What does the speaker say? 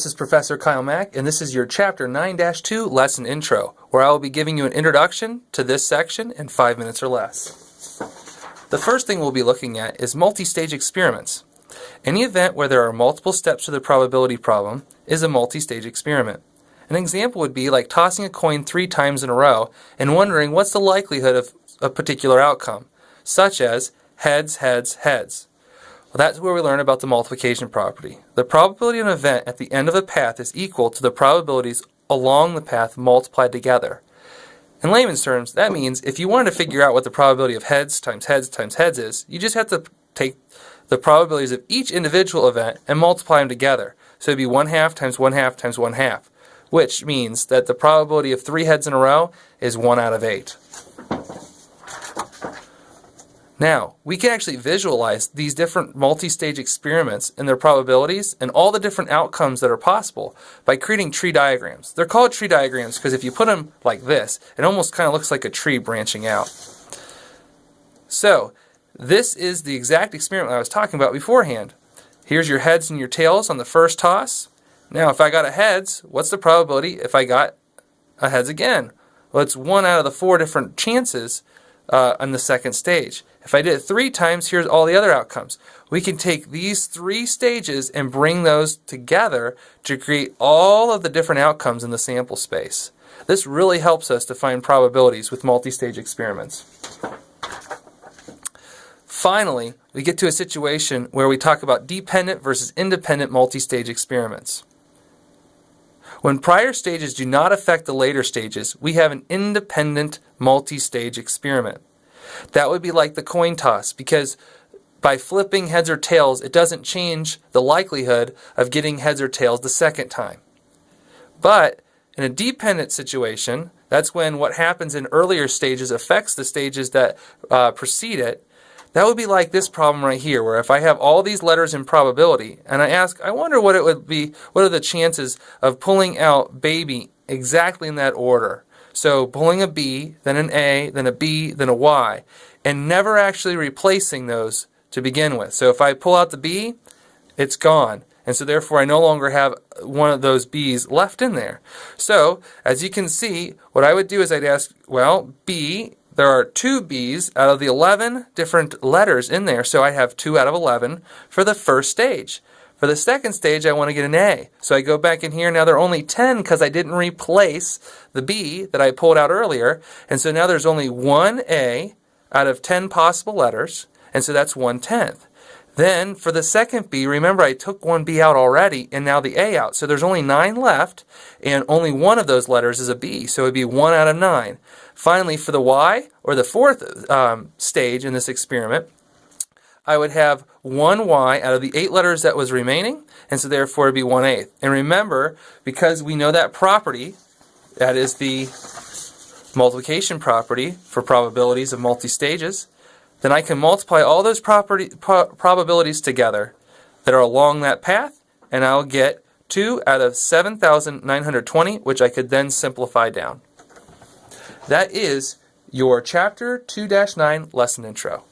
This is Professor Kyle Mack, and this is your Chapter 9-2 Lesson Intro, where I will be giving you an introduction to this section in 5 minutes or less. The first thing we'll be looking at is multi-stage experiments. Any event where there are multiple steps to the probability problem is a multi-stage experiment. An example would be like tossing a coin 3 times in a row and wondering what's the likelihood of a particular outcome, such as heads, heads, heads. Well, that's where we learn about the multiplication property. The probability of an event at the end of a path is equal to the probabilities along the path multiplied together. In layman's terms, that means if you wanted to figure out what the probability of heads times heads times heads is, you just have to take the probabilities of each individual event and multiply them together. So it would be 1/2 times 1/2 times 1/2, which means that the probability of 3 heads in a row is 1 out of 8. Now, we can actually visualize these different multi-stage experiments and their probabilities and all the different outcomes that are possible by creating tree diagrams. They're called tree diagrams because if you put them like this, it almost kind of looks like a tree branching out. So, this is the exact experiment I was talking about beforehand. Here's your heads and your tails on the first toss. Now, if I got a heads, what's the probability if I got a heads again? Well, it's 1 out of the 4 different chances on the second stage. If I did it 3 times, here's all the other outcomes. We can take these 3 stages and bring those together to create all of the different outcomes in the sample space. This really helps us to find probabilities with multi-stage experiments. Finally, we get to a situation where we talk about dependent versus independent multi-stage experiments. When prior stages do not affect the later stages, we have an independent multi-stage experiment. That would be like the coin toss, because by flipping heads or tails, it doesn't change the likelihood of getting heads or tails the second time. But in a dependent situation, that's when what happens in earlier stages affects the stages that precede it. That would be like this problem right here, where if I have all these letters in probability, and I ask, I wonder what it would be, what are the chances of pulling out baby exactly in that order? So pulling a B, then an A, then a B, then a Y, and never actually replacing those to begin with. So if I pull out the B, it's gone. And so therefore I no longer have one of those B's left in there. So as you can see, what I would do is I'd ask, well, B, there are 2 B's out of the 11 different letters in there, so I have 2 out of 11 for the first stage. For the second stage, I want to get an A. So I go back in here. Now there are only 10 because I didn't replace the B that I pulled out earlier. And so now there's only 1 A out of 10 possible letters. And so that's 1/10. Then for the second B, remember I took 1 B out already and now the A out. So there's only 9 left and only 1 of those letters is a B. So it would be 1 out of 9. Finally, for the Y, or the fourth stage in this experiment, I would have 1 Y out of the 8 letters that was remaining, and so therefore it would be 1/8. And remember, because we know that property, that is the multiplication property for probabilities of multi-stages, then I can multiply all those probabilities together that are along that path, and I'll get 2 out of 7,920, which I could then simplify down. That is your Chapter 2-9 Lesson Intro.